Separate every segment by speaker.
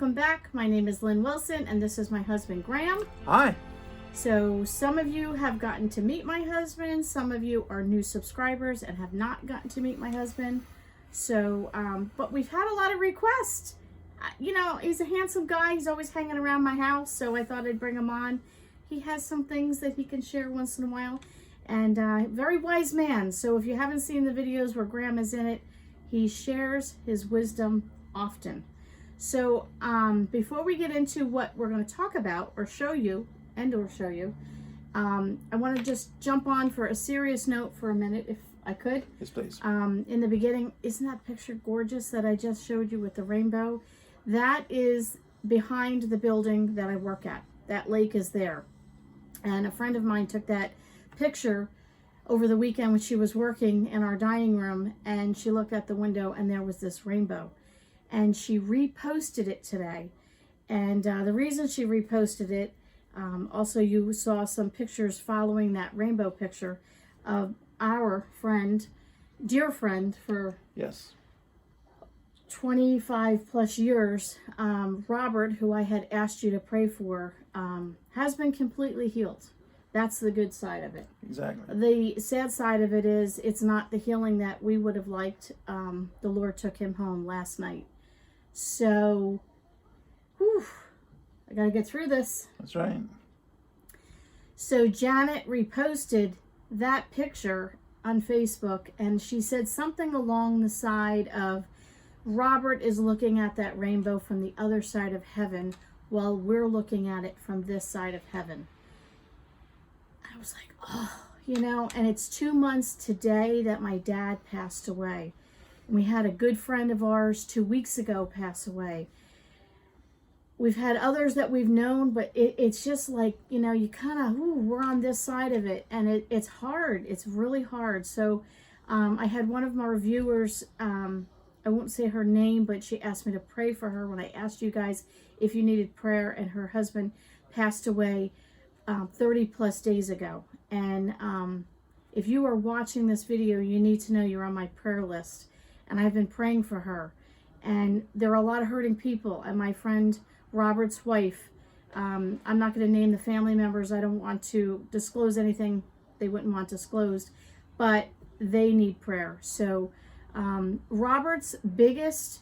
Speaker 1: welcome back. My name is Lynn Wilson, and this is my husband, Graeme.
Speaker 2: Hi.
Speaker 1: So some of you have gotten to meet my husband. Some of you are new subscribers and have not gotten to meet my husband. So, but we've had a lot of requests. You know, he's a handsome guy. He's always hanging around my house, so I thought I'd bring him on. He has some things that he can share once in a while. And very wise man. So if you haven't seen the videos where Graeme is in it, he shares his wisdom often. So before we get into what we're going to talk about or show you, I want to just jump on for a serious note for a minute, if I could.
Speaker 2: Yes, please.
Speaker 1: In the beginning, isn't that picture gorgeous that I just showed you with the rainbow? That is behind the building that I work at. That lake is there. And a friend of mine took that picture over the weekend when she was working in our dining room, and she looked at the window and there was this rainbow. And she reposted it today. And the reason she reposted it, also you saw some pictures following that rainbow picture of our friend, dear friend for
Speaker 2: yes,
Speaker 1: 25 plus years, Robert, who I had asked you to pray for, has been completely healed. That's the good side of it.
Speaker 2: Exactly.
Speaker 1: The sad side of it is it's not the healing that we would have liked. The Lord took him home last night. So, whew, I got to get through this.
Speaker 2: That's right.
Speaker 1: So Janet reposted that picture on Facebook, and she said something along the side of, Robert is looking at that rainbow from the other side of heaven while we're looking at it from this side of heaven. I was like, oh, you know, and it's 2 months today that my dad passed away. We had a good friend of ours 2 weeks ago pass away. We've had others that we've known, but it's just like, you know, you kind of, we're on this side of it, and it's hard. It's really hard. So I had one of my reviewers, I won't say her name, but she asked me to pray for her when I asked you guys if you needed prayer, and her husband passed away 30 plus days ago. And if you are watching this video, you need to know you're on my prayer list, and I've been praying for her. And there are a lot of hurting people, and my friend Robert's wife, I'm not going to name the family members. I don't want to disclose anything they wouldn't want disclosed, but they need prayer. So Robert's biggest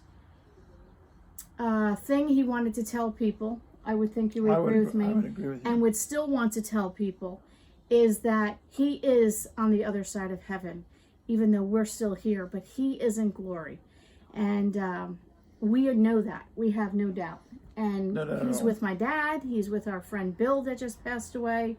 Speaker 1: thing he wanted to tell people, I would think you would agree with me,
Speaker 2: I would agree with you,
Speaker 1: and would still want to tell people, is that he is on the other side of heaven, even though we're still here, but he is in glory. And we know that. We have no doubt. And he's with my dad. He's with our friend Bill that just passed away,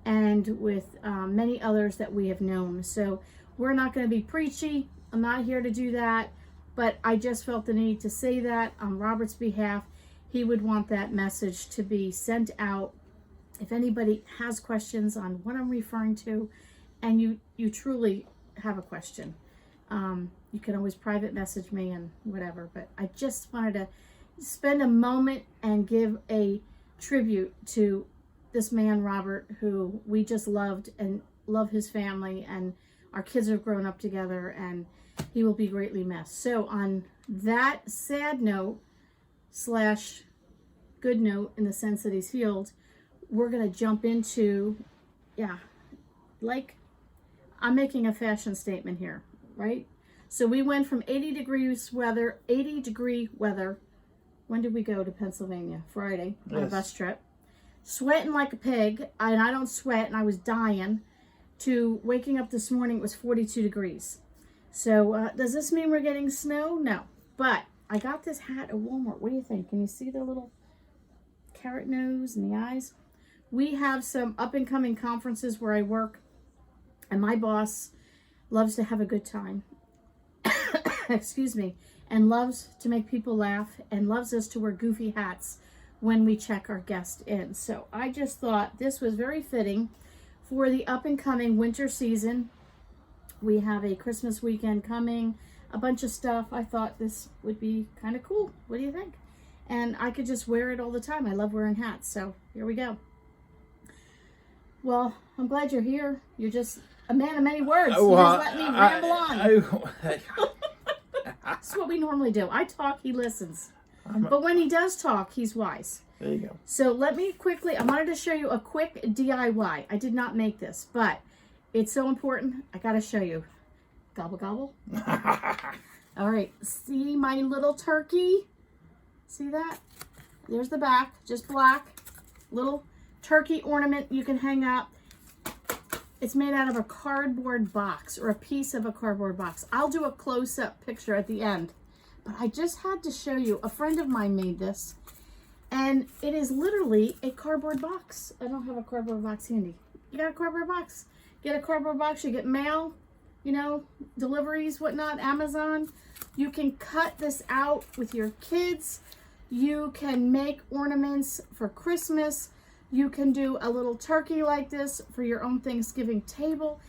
Speaker 1: and with many others that we have known. So we're not going to be preachy. I'm not here to do that, but I just felt the need to say that on Robert's behalf. He would want that message to be sent out. If anybody has questions on what I'm referring to, and you truly have a question, you can always private message me and whatever. But I just wanted to spend a moment and give a tribute to this man, Robert, who we just loved and love his family, and our kids have grown up together, and he will be greatly missed. So on that sad note slash good note, in the sense that he's healed, we're going to jump into, like, I'm making a fashion statement here, right? So we went from 80 degree weather. When did we go to Pennsylvania? Friday, on a bus trip. Sweating like a pig, and I don't sweat, and I was dying, to waking up this morning, it was 42 degrees. So does this mean we're getting snow? No. But I got this hat at Walmart. What do you think? Can you see the little carrot nose and the eyes? We have some up-and-coming conferences where I work, and my boss loves to have a good time. Excuse me. And loves to make people laugh, and loves us to wear goofy hats when we check our guest in. So I just thought this was very fitting for the up-and-coming winter season. We have a Christmas weekend coming, a bunch of stuff. I thought this would be kind of cool. What do you think? And I could just wear it all the time. I love wearing hats. So here we go. Well, I'm glad you're here. You're just a man of many words. You just let me ramble on. That's what we normally do. I talk, he listens. But when he does talk, he's wise.
Speaker 2: There you go.
Speaker 1: So let me quickly, I wanted to show you a quick DIY. I did not make this, but it's so important. I got to show you. Gobble, gobble. All right. See my little turkey? See that? There's the back, just black. Little turkey ornament you can hang up. It's made out of a cardboard box or a piece of a cardboard box. I'll do a close-up picture at the end. But I just had to show you. A friend of mine made this. And it is literally a cardboard box. I don't have a cardboard box handy. You got a cardboard box? Get a cardboard box. You get mail, you know, deliveries, whatnot, Amazon. You can cut this out with your kids. You can make ornaments for Christmas. You can do a little turkey like this for your own Thanksgiving table.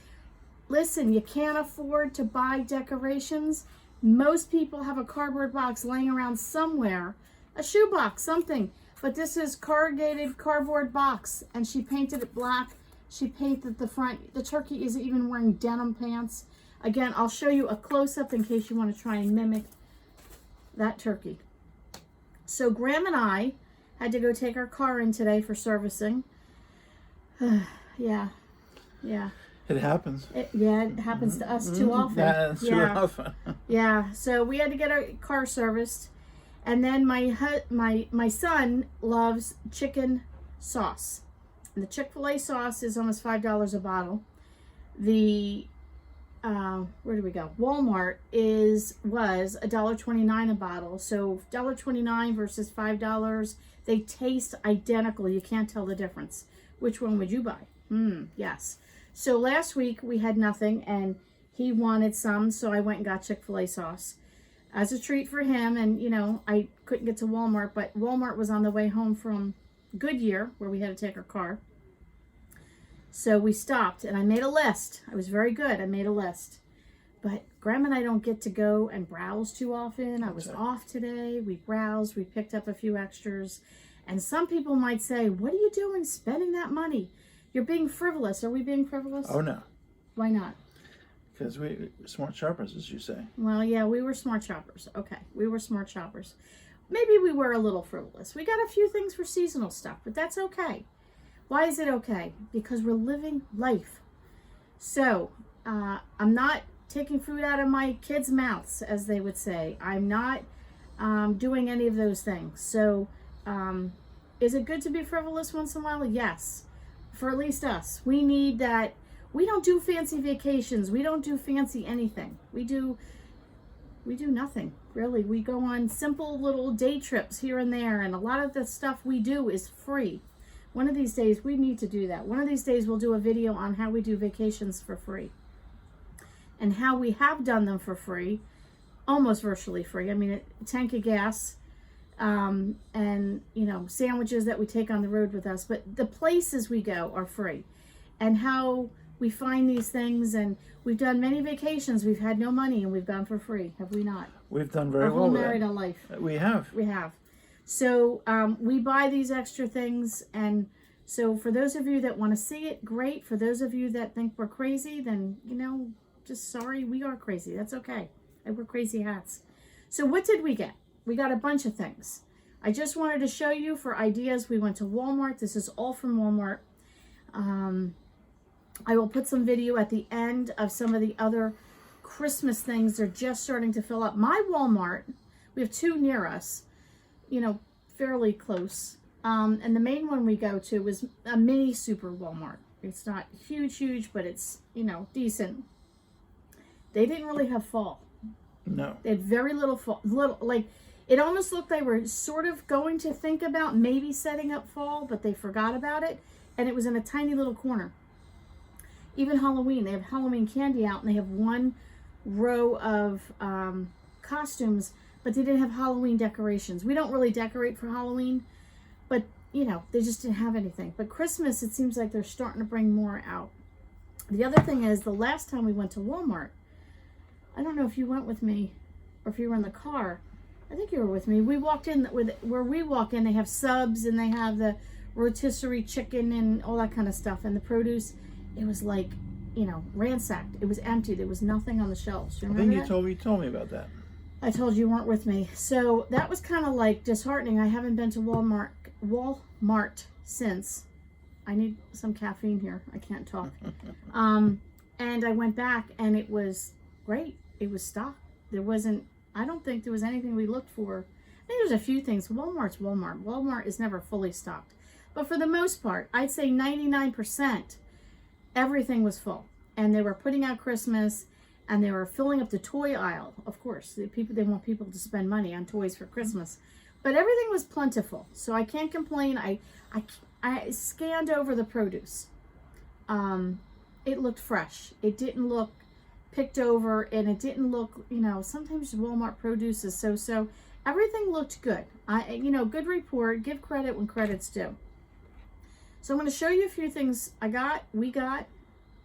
Speaker 1: Listen, you can't afford to buy decorations. Most people have a cardboard box laying around somewhere, a shoe box, something. But this is corrugated cardboard box, and she painted it black. She painted the front. The turkey isn't even wearing denim pants. Again, I'll show you a close-up in case you want to try and mimic that turkey. So Graeme and I had to go take our car in today for servicing. Yeah.
Speaker 2: It happens.
Speaker 1: It happens to us too often.
Speaker 2: Yeah, too often.
Speaker 1: Yeah, so we had to get our car serviced. And then my son loves chicken sauce. And the Chick-Fil-A sauce is almost $5 a bottle. The where do we go? Walmart was $1.29 a bottle. So $1.29 versus $5. They taste identical. You can't tell the difference. Which one would you buy? Yes. So last week we had nothing, and he wanted some, so I went and got Chick-fil-A sauce as a treat for him. And you know, I couldn't get to Walmart, but Walmart was on the way home from Goodyear, where we had to take our car. So we stopped, and I made a list. I was very good. I made a list. But Graeme and I don't get to go and browse too often. I was off today. We browsed. We picked up a few extras. And some people might say, what are you doing spending that money? You're being frivolous. Are we being frivolous?
Speaker 2: Oh, no.
Speaker 1: Why not?
Speaker 2: Because we're smart shoppers, as you say.
Speaker 1: Well, yeah, we were smart shoppers. Okay, we were smart shoppers. Maybe we were a little frivolous. We got a few things for seasonal stuff, but that's okay. Why is it okay? Because we're living life. So, I'm not taking food out of my kids' mouths, as they would say. I'm not doing any of those things. So, is it good to be frivolous once in a while? Yes. For at least us. We need that. We don't do fancy vacations. We don't do fancy anything. We do nothing, really. We go on simple little day trips here and there, and a lot of the stuff we do is free. One of these days, we need to do that. One of these days, we'll do a video on how we do vacations for free. And how we have done them for free, almost virtually free. I mean, a tank of gas, and, you know, sandwiches that we take on the road with us. But the places we go are free. And how we find these things, and we've done many vacations. We've had no money, and we've gone for free. Have we not?
Speaker 2: We've done very well.
Speaker 1: Our whole married life.
Speaker 2: We have.
Speaker 1: We have. So we buy these extra things, and so for those of you that want to see it, great. For those of you that think we're crazy, then, you know, just sorry, we are crazy. That's okay. I wear crazy hats. So what did we get? We got a bunch of things. I just wanted to show you for ideas. We went to Walmart. This is all from Walmart. I will put some video at the end of some of the other Christmas things. They're just starting to fill up. My Walmart, we have two near us, you know, fairly close. And the main one we go to is a mini super Walmart. It's not huge, but it's, you know, decent. They didn't really have fall.
Speaker 2: No.
Speaker 1: They had very little fall. Like, it almost looked they were sort of going to think about maybe setting up fall, but they forgot about it. And it was in a tiny little corner. Even Halloween, they have Halloween candy out, and they have one row of costumes, but they didn't have Halloween decorations. We don't really decorate for Halloween, but, you know, they just didn't have anything. But Christmas, it seems like they're starting to bring more out. The other thing is, the last time we went to Walmart, I don't know if you went with me or if you were in the car. I think you were with me. We walked in, where we walk in, they have subs, and they have the rotisserie chicken and all that kind of stuff. And the produce, it was like, you know, ransacked. It was empty. There was nothing on the shelves. Do you remember that?
Speaker 2: You told me about that.
Speaker 1: I told you weren't with me. So that was kind of like disheartening. I haven't been to Walmart since. I need some caffeine here. I can't talk. And I went back and it was great. It was stocked. There wasn't, I don't think there was anything we looked for. I think there's a few things. Walmart's Walmart. Walmart is never fully stocked. But for the most part, I'd say 99%, everything was full. And they were putting out Christmas and they were filling up the toy aisle. Of course, they want people to spend money on toys for Christmas. But everything was plentiful. So I can't complain. I scanned over the produce. It looked fresh. It didn't look picked over, and it didn't look, sometimes Walmart produce is so. Everything looked good. Good report. Give credit when credit's due. So I'm going to show you a few things we got.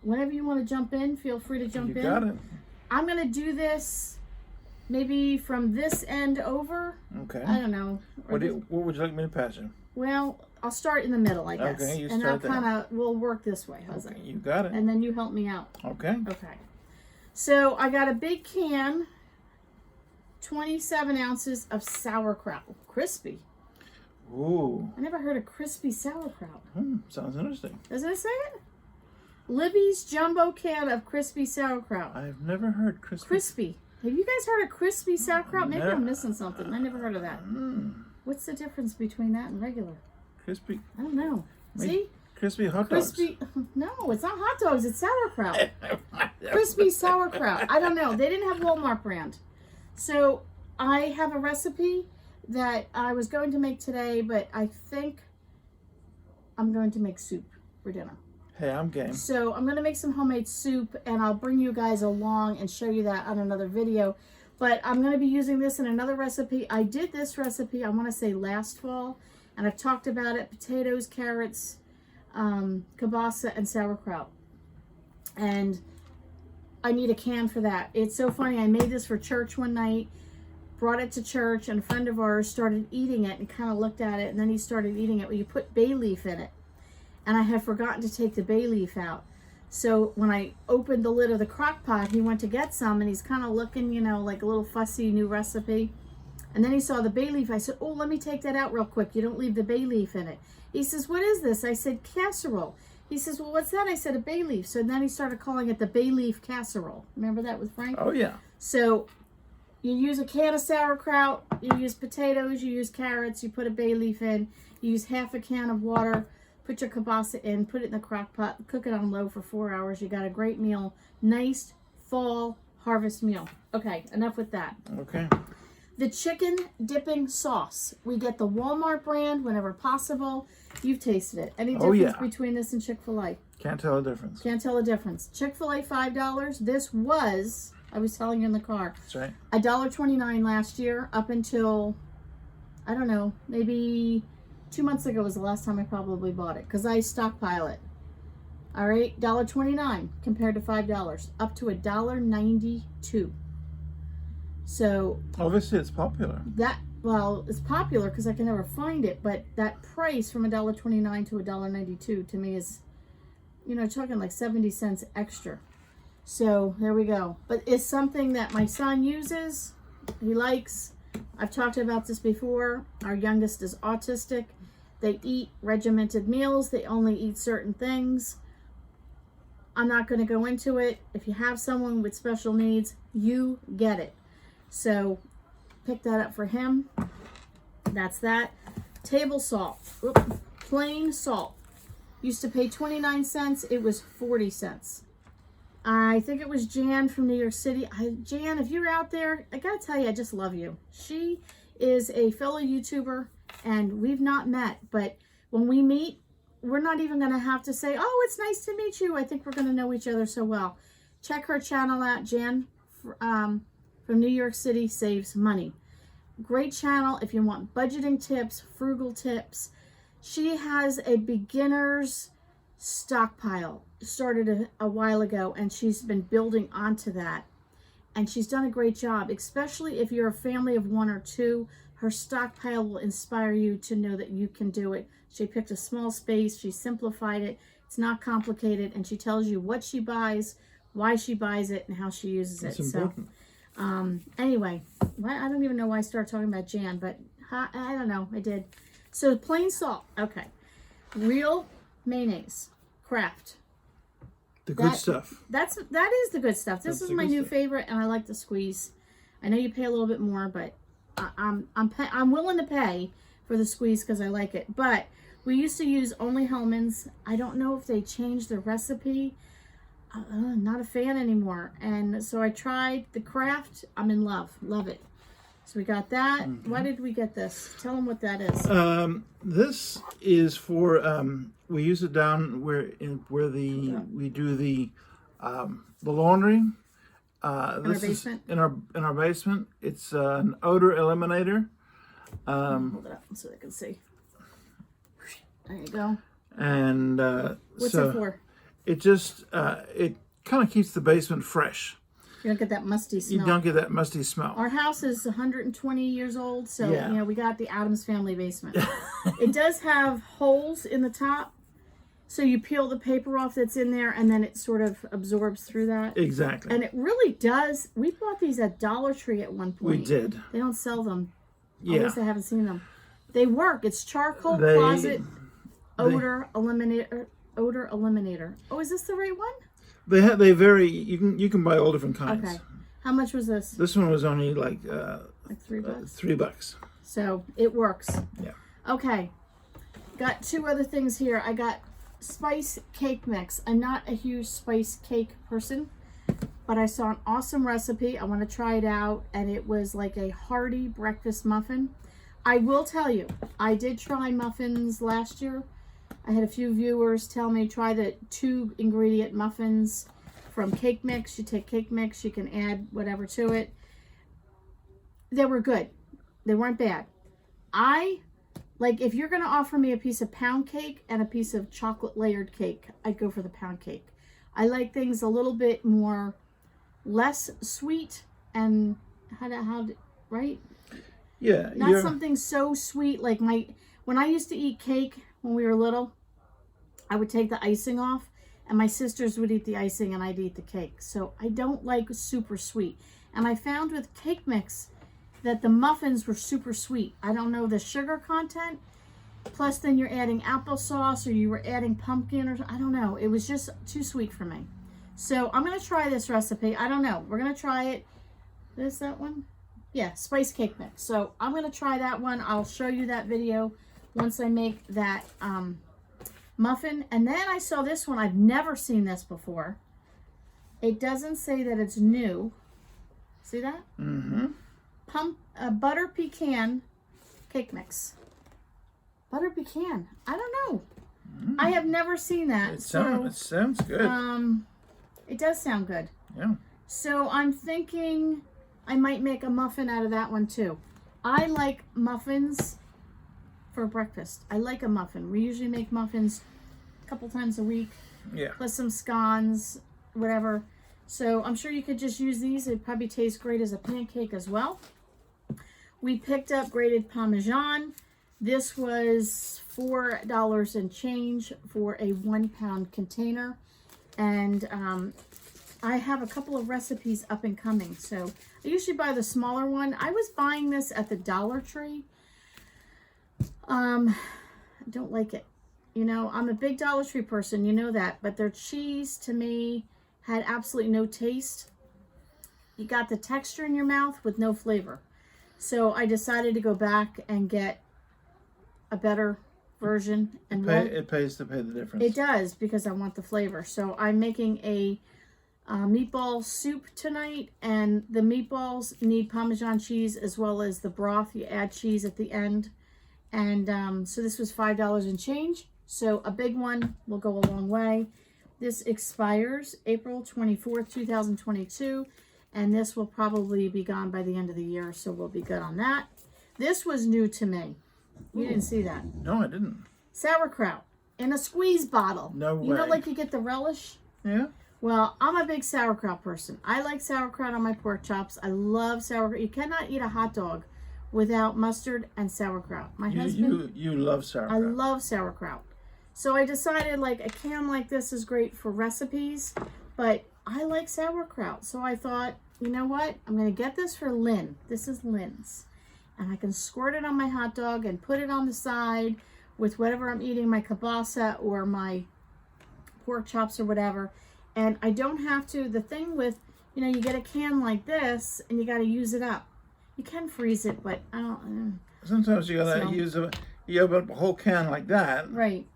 Speaker 1: Whenever you want to jump in, feel free to jump in.
Speaker 2: You got it.
Speaker 1: I'm going to do this maybe from this end over.
Speaker 2: Okay.
Speaker 1: I don't know.
Speaker 2: What would you like me to pass you?
Speaker 1: Well, I'll start in the middle, I guess.
Speaker 2: Okay, you
Speaker 1: and
Speaker 2: start there.
Speaker 1: We'll work this way. How's
Speaker 2: Okay,
Speaker 1: that?
Speaker 2: you got it.
Speaker 1: And then you help me out.
Speaker 2: Okay.
Speaker 1: Okay. So I got a big can, 27 ounces of sauerkraut. Crispy.
Speaker 2: Ooh.
Speaker 1: I never heard of crispy sauerkraut.
Speaker 2: Sounds interesting.
Speaker 1: Doesn't it say it? Libby's jumbo can of crispy sauerkraut.
Speaker 2: I've never heard crispy.
Speaker 1: Crispy. Have you guys heard of crispy sauerkraut? Maybe
Speaker 2: No.
Speaker 1: I'm missing something. I never heard of that. What's the difference between that and regular?
Speaker 2: Crispy.
Speaker 1: I don't know. See?
Speaker 2: Crispy hot dogs.
Speaker 1: Crispy. No, it's not hot dogs. It's sauerkraut. Crispy sauerkraut. I don't know. They didn't have Walmart brand. So I have a recipe that I was going to make today, but I think I'm going to make soup for dinner.
Speaker 2: Hey, I'm game.
Speaker 1: So I'm going to make some homemade soup, and I'll bring you guys along and show you that on another video. But I'm going to be using this in another recipe. I did this recipe, I want to say last fall, and I've talked about it. Potatoes, carrots, kielbasa, and sauerkraut. And I need a can for that. It's so funny. I made this for church one night, brought it to church, and a friend of ours started eating it and kind of looked at it, and then he started eating it. Well, you put bay leaf in it. And I had forgotten to take the bay leaf out. So when I opened the lid of the crock pot, he went to get some, and he's kind of looking, like a little fussy new recipe. And then he saw the bay leaf. I said, oh, let me take that out real quick. You don't leave the bay leaf in it. He says, what is this? I said, casserole. He says, well, what's that? I said, a bay leaf. So then he started calling it the bay leaf casserole. Remember that with Frank?
Speaker 2: Oh, yeah.
Speaker 1: So you use a can of sauerkraut, you use potatoes, you use carrots, you put a bay leaf in, you use half a can of water, put your kielbasa in, put it in the crock pot, cook it on low for 4 hours. You got a great meal. Nice fall harvest meal. Okay, enough with that.
Speaker 2: Okay.
Speaker 1: The chicken dipping sauce. We get the Walmart brand whenever possible. You've tasted it. Any difference between this and Chick-fil-A?
Speaker 2: Can't tell the difference.
Speaker 1: Can't tell the difference. Chick-fil-A, $5. This was, I was telling you in the car,
Speaker 2: That's right.
Speaker 1: $1.29 last year up until, I don't know, maybe 2 months ago was the last time I probably bought it, because I stockpile it. All right, $1.29 compared to $5, up to $1.92. So
Speaker 2: obviously it's popular.
Speaker 1: It's popular because I can never find it, but that price from $1.29 to $1.92 to me is, talking like 70 cents extra. So there we go. But it's something that my son uses. He likes. I've talked about this before. Our youngest is autistic. They eat regimented meals. They only eat certain things. I'm not going to go into it. If you have someone with special needs, you get it. So pick that up for him. That's that. Table salt. Plain salt. Used to pay 29 cents. It was 40 cents. I think it was Jan from New York City. Jan, if you're out there, I gotta tell you, I just love you. She is a fellow YouTuber, and we've not met, but when we meet, we're not even gonna have to say, oh, it's nice to meet you. I think we're gonna know each other so well. Check her channel out, Jan from New York City Saves Money. Great channel if you want budgeting tips, frugal tips. She has a beginner's stockpile. Started a while ago, and she's been building onto that, and she's done a great job, especially if you're a family of 1 or 2. Her stockpile will inspire you to know that you can do it. She picked a small space, she simplified it, it's not complicated, and she tells you what she buys, why she buys it, and how she uses it.
Speaker 2: That's important.
Speaker 1: Anyway, I don't even know why I started talking about Jan, but I don't know. I did. So plain salt. Okay. Real mayonnaise. Kraft.
Speaker 2: The good stuff.
Speaker 1: That is the good stuff. This is my new favorite, and I like the squeeze. I know you pay a little bit more, but I'm willing to pay for the squeeze because I like it. But we used to use only Hellmann's. I don't know if they changed the recipe. Not a fan anymore. And so I tried the Kraft. I'm in love. Love it. So we got that. Mm-hmm. Why did we get this? Tell them what that is.
Speaker 2: This is for we use it down where we do the laundry.
Speaker 1: In our basement.
Speaker 2: In our basement. It's an odor eliminator.
Speaker 1: Hold it up so they can see. There you go.
Speaker 2: And
Speaker 1: what's it for?
Speaker 2: It just it kind of keeps the basement fresh.
Speaker 1: You don't get that musty smell.
Speaker 2: You don't get that musty smell.
Speaker 1: Our house is 120 years old, so
Speaker 2: yeah.
Speaker 1: We got the Addams Family basement. It does have holes in the top, so you peel the paper off that's in there, and then it sort of absorbs through that.
Speaker 2: Exactly.
Speaker 1: And it really does. We bought these at Dollar Tree at one point.
Speaker 2: We did.
Speaker 1: They don't sell them.
Speaker 2: Yeah.
Speaker 1: At least I haven't seen them. They work. It's charcoal closet odor eliminator. Odor eliminator. Oh, is this the right one?
Speaker 2: They vary. You can buy all different kinds.
Speaker 1: Okay. How much was this?
Speaker 2: This one was only like
Speaker 1: $3.
Speaker 2: $3.
Speaker 1: So it works.
Speaker 2: Yeah.
Speaker 1: Okay. Got two other things here. I got spice cake mix. I'm not a huge spice cake person, but I saw an awesome recipe. I want to try it out, and it was like a hearty breakfast muffin. I will tell you, I did try muffins last year. I had a few viewers tell me try the 2 ingredient muffins from cake mix. You take cake mix, you can add whatever to it. They were good. They weren't bad. If you're going to offer me a piece of pound cake and a piece of chocolate layered cake, I'd go for the pound cake. I like things a little bit more, less sweet and right?
Speaker 2: Yeah.
Speaker 1: Not something so sweet like when I used to eat cake when we were little, I would take the icing off, and my sisters would eat the icing and I'd eat the cake. So I don't like super sweet. And I found with cake mix that the muffins were super sweet. I don't know the sugar content. Plus then you're adding applesauce or you were adding pumpkin or I don't know. It was just too sweet for me. So I'm going to try this recipe. I don't know. We're going to try it. Is that one? Yeah, spice cake mix. So I'm going to try that one. I'll show you that video once I make that muffin. And then I saw this one. I've never seen this before. It doesn't say that it's new. See that?
Speaker 2: Mm-hmm.
Speaker 1: Butter pecan cake mix. Butter pecan. I don't know. Mm. I have never seen that.
Speaker 2: It sounds good.
Speaker 1: It does sound good.
Speaker 2: Yeah.
Speaker 1: So I'm thinking I might make a muffin out of that one too. I like muffins for breakfast. I like a muffin. We usually make muffins a couple times a week.
Speaker 2: Yeah.
Speaker 1: Plus some scones, whatever. So I'm sure you could just use these. It probably tastes great as a pancake as well. We picked up grated Parmesan. This was $4 and change for a 1 pound container. And I have a couple of recipes up and coming. So I usually buy the smaller one. I was buying this at the Dollar Tree. I don't like it. I'm a big Dollar Tree person, you know that. But their cheese, to me, had absolutely no taste. You got the texture in your mouth with no flavor. So I decided to go back and get a better version. And
Speaker 2: it pays to pay the difference.
Speaker 1: It does, because I want the flavor. So I'm making a meatball soup tonight, and the meatballs need Parmesan cheese as well as the broth. You add cheese at the end. And so this was $5 and change. So a big one will go a long way. This expires April 24th, 2022. And this will probably be gone by the end of the year. So we'll be good on that. This was new to me. You didn't see that?
Speaker 2: No, I didn't.
Speaker 1: Sauerkraut in a squeeze bottle.
Speaker 2: No way.
Speaker 1: You know, like you get the relish?
Speaker 2: Yeah.
Speaker 1: Well, I'm a big sauerkraut person. I like sauerkraut on my pork chops. I love sauerkraut. You cannot eat a hot dog without mustard and sauerkraut. My husband...
Speaker 2: You love sauerkraut.
Speaker 1: I love sauerkraut. So I decided like a can like this is great for recipes, but I like sauerkraut. So I thought, you know what? I'm going to get this for Lynn. This is Lynn's. And I can squirt it on my hot dog and put it on the side with whatever I'm eating, my kielbasa or my pork chops or whatever. And I don't have to, the thing with, you know, you get a can like this and you got to use it up. You can freeze it, but I don't.
Speaker 2: Sometimes you gotta use you open up a whole can like that.
Speaker 1: Right.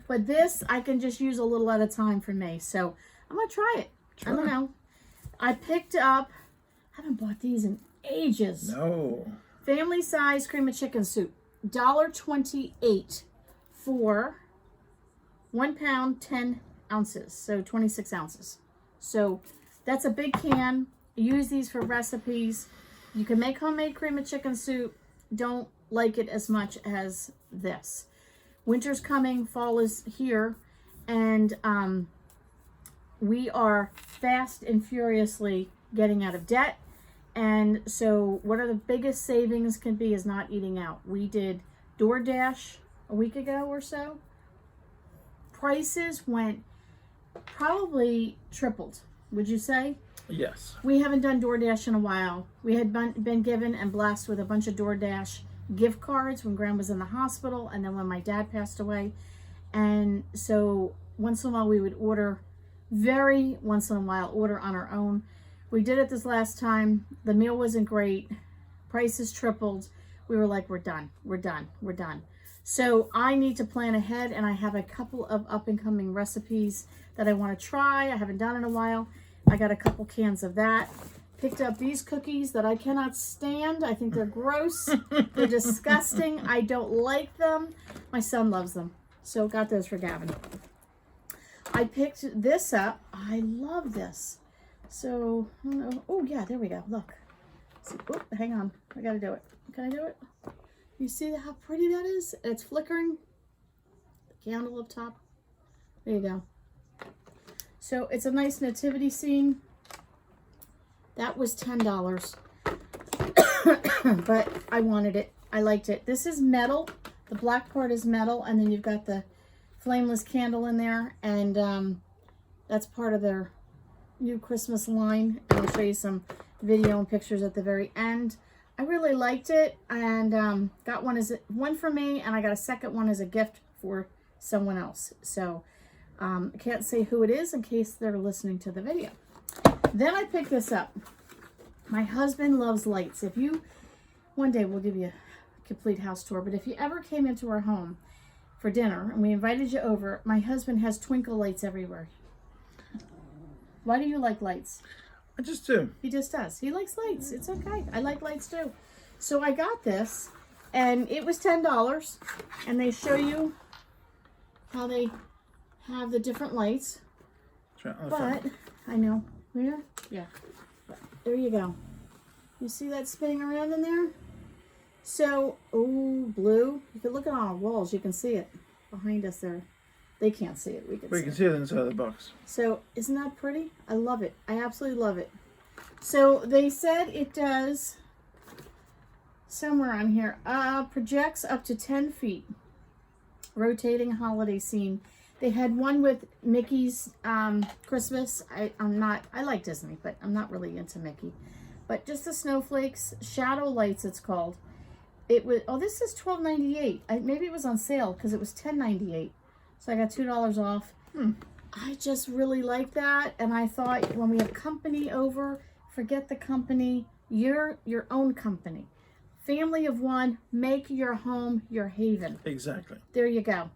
Speaker 1: But this, I can just use a little at a time for me. So I'm going to try it. I don't know. I picked up, I haven't bought these in ages.
Speaker 2: No.
Speaker 1: Family size cream of chicken soup. $1.28 for 1 pound, 10 ounces. So 26 ounces. So that's a big can. Use these for recipes. You can make homemade cream of chicken soup. Don't like it as much as this. Winter's coming, fall is here, and we are fast and furiously getting out of debt. And so what are the biggest savings can be is not eating out. We did DoorDash a week ago or so. Prices went probably tripled, would you say?
Speaker 2: Yes.
Speaker 1: We haven't done DoorDash in a while. We had been given and blessed with a bunch of DoorDash gift cards when Graham was in the hospital and then when my dad passed away. And so once in a while we would order, very once in a while, order on our own. We did it this last time. The meal wasn't great. Prices tripled. We were like, we're done. We're done. We're done. So I need to plan ahead, and I have a couple of up-and-coming recipes that I want to try. I haven't done in a while. I got a couple cans of that. Picked up these cookies that I cannot stand. I think they're gross. They're disgusting. I don't like them. My son loves them. So got those for Gavin. I picked this up. I love this. So, oh yeah, there we go. Look. See, oh, hang on. I gotta do it. Can I do it? You see how pretty that is? It's flickering. The candle up top. There you go. So it's a nice nativity scene. That was $10. But I wanted it. I liked it. This is metal. The black part is metal, and then you've got the flameless candle in there, and that's part of their new Christmas line. And I'll show you some video and pictures at the very end. I really liked it, and got one for me, and I got a second one as a gift for someone else. So I can't say who it is in case they're listening to the video. Then I picked this up. My husband loves lights. One day we'll give you a complete house tour, but if you ever came into our home for dinner and we invited you over, my husband has twinkle lights everywhere. Why do you like lights?
Speaker 2: I just do.
Speaker 1: He just does. He likes lights. It's okay. I like lights too. So I got this, and it was $10, and they show you how they have the different lights. But I know where. Yeah. There you go. You see that spinning around in there? So, oh, blue. You can look at it on our walls. You can see it behind us there. They can't see it. We can
Speaker 2: see it inside the box.
Speaker 1: So, isn't that pretty? I love it. I absolutely love it. So, they said it does, somewhere on here, projects up to 10 feet. Rotating holiday scene. They had one with Mickey's Christmas. I like Disney, but I'm not really into Mickey. But just the snowflakes, shadow lights it's called. It was, oh, this is $12.98. Maybe it was on sale because it was $10.98. So I got $2 off. I just really like that. And I thought when we have company over, forget the company. You're your own company. Family of one, make your home your haven.
Speaker 2: Exactly.
Speaker 1: There you go.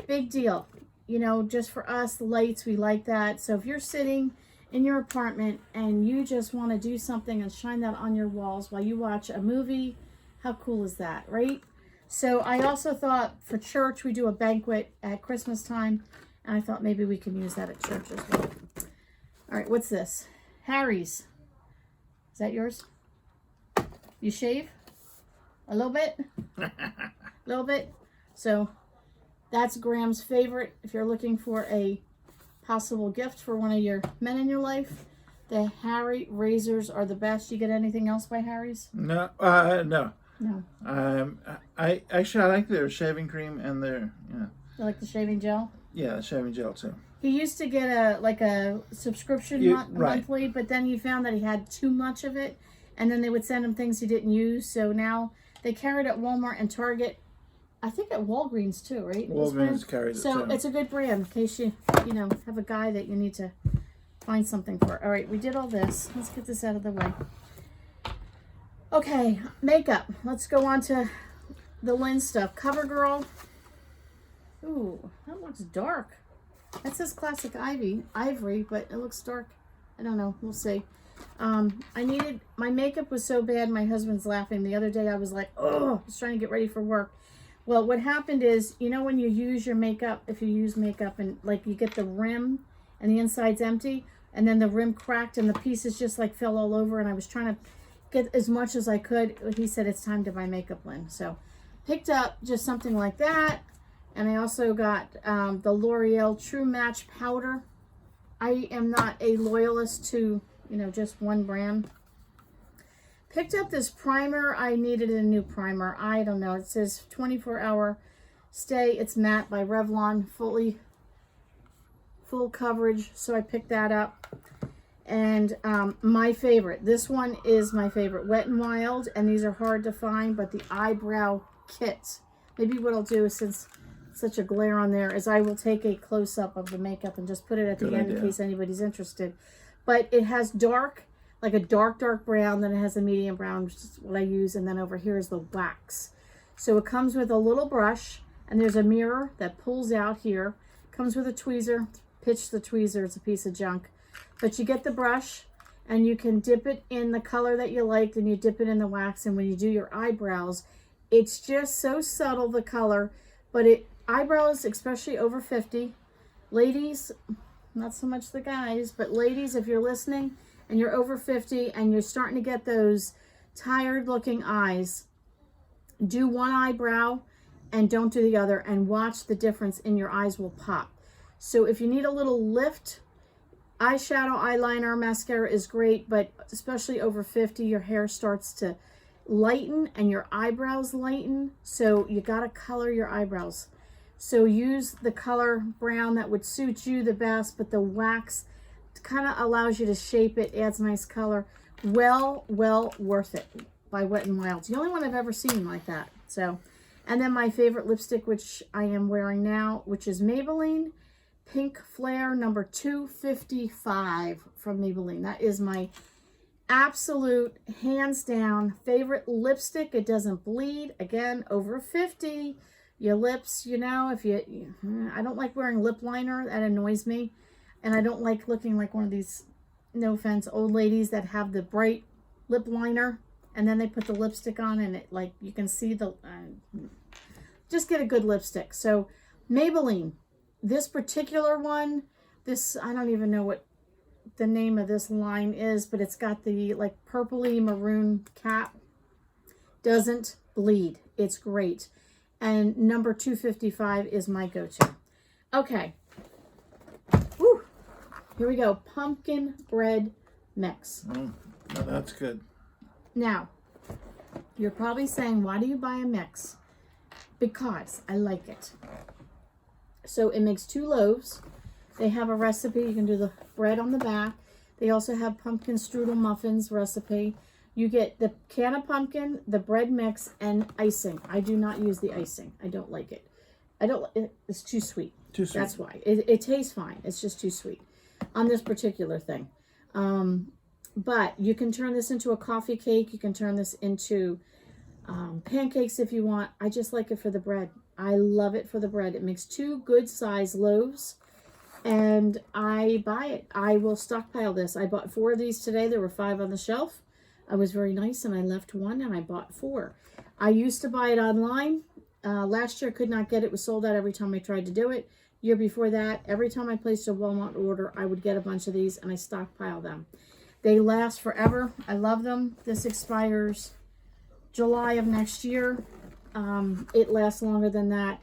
Speaker 1: Big deal. You know, just for us, the lights, we like that. So if you're sitting in your apartment and you just want to do something and shine that on your walls while you watch a movie, how cool is that, right? So I also thought for church, we do a banquet at Christmas time, and I thought maybe we can use that at church as well. All right, what's this? Harry's. Is that yours? You shave? A little bit? A little bit? So that's Graham's favorite. If you're looking for a possible gift for one of your men in your life, the Harry razors are the best. You get anything else by Harry's?
Speaker 2: No, no.
Speaker 1: No.
Speaker 2: I like their shaving cream and their,
Speaker 1: You like the shaving gel?
Speaker 2: yeah, the shaving gel too.
Speaker 1: He used to get a subscription
Speaker 2: Right.
Speaker 1: monthly, but then he found that he had too much of it, and then they would send him things he didn't use. So now they carry it at Walmart and Target. I think at Walgreens too, right?
Speaker 2: Walgreens carries it
Speaker 1: So
Speaker 2: too.
Speaker 1: it's a good brand in case you have a guy that you need to find something for. All right, we did all this. Let's get this out of the way. Okay, makeup. Let's go on to the Lynn stuff. CoverGirl. Ooh, that looks dark. That says classic ivory, but it looks dark. I don't know. We'll see. My makeup was so bad, my husband's laughing. The other day I was like, oh, I was trying to get ready for work. Well, what happened is, when you use your makeup, if you use makeup and like you get the rim and the inside's empty, and then the rim cracked and the pieces just like fell all over, and I was trying to get as much as I could. He said, it's time to buy makeup, Lynn. So picked up just something like that. And I also got the L'Oreal True Match Powder. I am not a loyalist to, just one brand. Picked up this primer. I needed a new primer. I don't know. It says 24-hour stay. It's matte by Revlon. Full coverage. So I picked that up. And my favorite. This one is my favorite. Wet n Wild. And these are hard to find. But the eyebrow kit. Maybe what I'll do is, since such a glare on there, is I will take a close-up of the makeup and just put it at the end in case anybody's interested. But it has like a dark brown, then it has a medium brown, which is what I use, and then over here is the wax. So it comes with a little brush, and there's a mirror that pulls out here. Comes with a tweezer. Pitch the tweezer, it's a piece of junk. But you get the brush, and you can dip it in the color that you liked, and you dip it in the wax, and when you do your eyebrows, it's just so subtle, the color, but eyebrows, especially over 50, ladies, not so much the guys, but ladies, if you're listening and you're over 50 and you're starting to get those tired looking eyes, do one eyebrow and don't do the other, and watch the difference in your eyes will pop. So if you need a little lift, eyeshadow, eyeliner, mascara is great, but especially over 50, your hair starts to lighten and your eyebrows lighten, so you got to color your eyebrows. So use the color brown that would suit you the best, but the wax kind of allows you to shape it, adds nice color. Well worth it by Wet n Wild. It's the only one I've ever seen like that. So, and then my favorite lipstick, which I am wearing now, which is Maybelline Pink Flare number 255 from Maybelline. That is my absolute, hands down favorite lipstick. It doesn't bleed. Again, over 50. Your lips, if I don't like wearing lip liner. That annoys me. And I don't like looking like one of these, no offense, old ladies that have the bright lip liner and then they put the lipstick on and it, like, you can see the, just get a good lipstick. So Maybelline, this particular one, I don't even know what the name of this line is, but it's got the like purpley maroon cap. Doesn't bleed. It's great. And number 255 is my go-to. Okay. Woo. Here we go. Pumpkin bread mix.
Speaker 2: No, that's good.
Speaker 1: Now, you're probably saying, why do you buy a mix? Because I like it. So it makes 2 loaves. They have a recipe. You can do the bread on the back. They also have pumpkin strudel muffins recipe. You get the can of pumpkin, the bread mix, and icing. I do not use the icing. I don't like it. It's too sweet.
Speaker 2: Too sweet.
Speaker 1: That's why. It tastes fine. It's just too sweet on this particular thing. But you can turn this into a coffee cake. You can turn this into pancakes if you want. I just like it for the bread. I love it for the bread. It makes 2 good size loaves. And I buy it. I will stockpile this. I bought 4 of these today. There were 5 on the shelf. I was very nice and I left 1 and I bought 4. I used to buy it online. Last year I could not get it. It was sold out every time I tried to do it. Year before that, every time I placed a Walmart order, I would get a bunch of these and I stockpile them. They last forever. I love them. This expires July of next year. It lasts longer than that.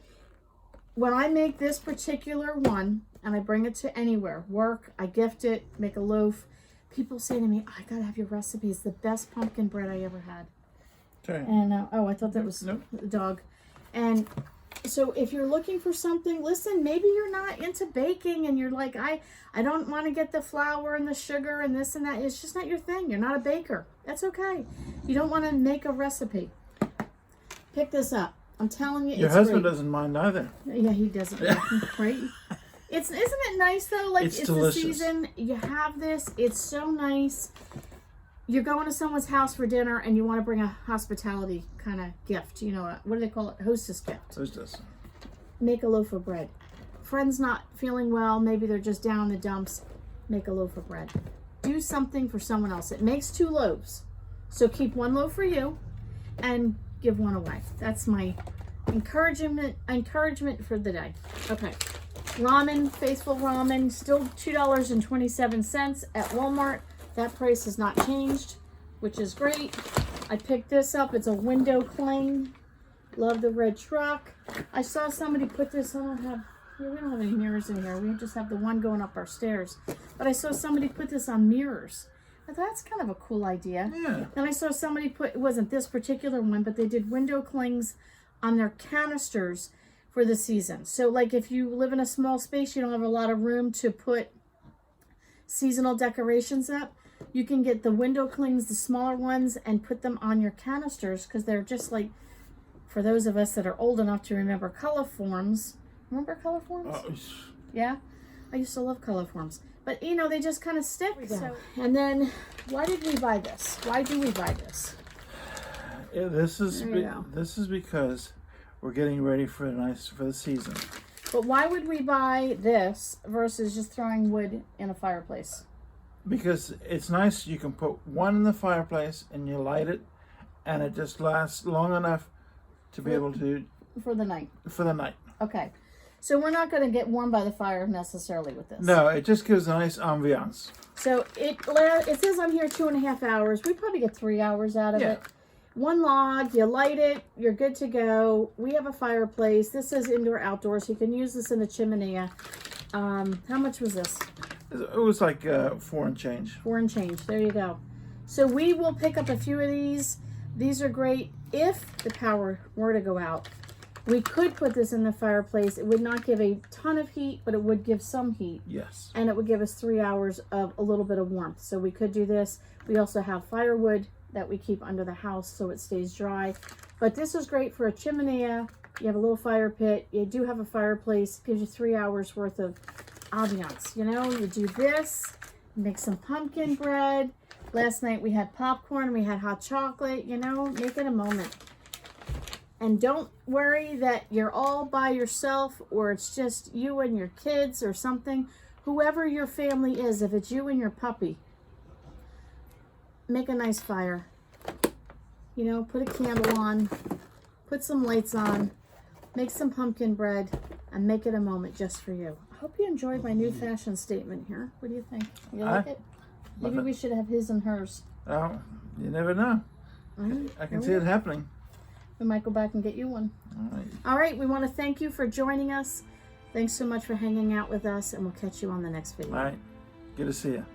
Speaker 1: When I make this particular one and I bring it to anywhere, work, I gift it, make a loaf, people say to me, I gotta have your recipe. It's the best pumpkin bread I ever had.
Speaker 2: Okay.
Speaker 1: And, oh, I thought that was
Speaker 2: Nope.
Speaker 1: the dog. And So if you're looking for something, listen, maybe you're not into baking and you're like, I don't want to get the flour and the sugar and this and that. It's just not your thing. You're not a baker. That's okay. You don't want to make a recipe. Pick this up. I'm telling you,
Speaker 2: Your
Speaker 1: it's
Speaker 2: husband
Speaker 1: great.
Speaker 2: doesn't mind either.
Speaker 1: Yeah, he doesn't. Right? Isn't it nice though? Like
Speaker 2: It's
Speaker 1: it's
Speaker 2: delicious.
Speaker 1: the season. You have this. It's so nice. You're going to someone's house for dinner and you want to bring a hospitality kind of gift. You know, what do they call it? Hostess gift.
Speaker 2: Who's this?
Speaker 1: Make a loaf of bread. Friend's not feeling well. Maybe they're just down in the dumps. Make a loaf of bread. Do something for someone else. It makes 2 loaves. So keep 1 loaf for you and give 1 away. That's my encouragement for the day. Okay. Ramen, Faithful Ramen, still $2.27 at Walmart. That price has not changed, which is great. I picked this up. It's a window cling. Love the red truck. I saw somebody put this on. We don't have any mirrors in here. We just have the one going up our stairs. But I saw somebody put this on mirrors. I thought that's kind of a cool idea.
Speaker 2: Yeah.
Speaker 1: Then I saw somebody put, it wasn't this particular one, but they did window clings on their canisters for the season. So like if you live in a small space, you don't have a lot of room to put seasonal decorations up, you can get the window clings, the smaller ones, and put them on your canisters because they're just like, for those of us that are old enough to remember Colorforms. Remember Colorforms? Yeah? I used to love Colorforms. But, you know, they just kind of stick. So, and then, why did we buy this? Why do we buy this?
Speaker 2: Yeah, this is because we're getting ready for the season.
Speaker 1: But why would we buy this versus just throwing wood in a fireplace?
Speaker 2: Because it's nice. You can put one in the fireplace and you light it, and it just lasts long enough to be able to...
Speaker 1: For the night.
Speaker 2: For the night.
Speaker 1: Okay. So we're not going to get warm by the fire necessarily with this.
Speaker 2: No, it just gives a nice ambiance.
Speaker 1: So it says on here 2.5 hours. We probably get 3 hours out of it. 1 log, you light it, you're good to go. We have a fireplace. This is indoor outdoors. You can use this in a chimney. How much was this?
Speaker 2: It was like 4 and change.
Speaker 1: 4 and change. There you go. So we will pick up a few of these. These are great if the power were to go out. We could put this in the fireplace. It would not give a ton of heat, but it would give some heat.
Speaker 2: Yes.
Speaker 1: And it would give us 3 hours of a little bit of warmth. So we could do this. We also have firewood that we keep under the house so it stays dry. But this is great for a chimney. You have a little fire pit. You do have a fireplace. Gives you 3 hours worth of ambiance. You know, you do this, make some pumpkin bread. Last night we had popcorn, we had hot chocolate, you know, make it a moment. And don't worry that you're all by yourself or it's just you and your kids or something. Whoever your family is, if it's you and your puppy, make a nice fire. You know, put a candle on, put some lights on, make some pumpkin bread, and make it a moment just for you. I hope you enjoyed my new fashion statement here. What do you think? You like it? Maybe we should have his and hers.
Speaker 2: Oh, you never know. I can see it happening.
Speaker 1: We might go back and get you one.
Speaker 2: All right.
Speaker 1: All right, we want to thank you for joining us. Thanks so much for hanging out with us, and we'll catch you on the next video.
Speaker 2: All right. Good to see you.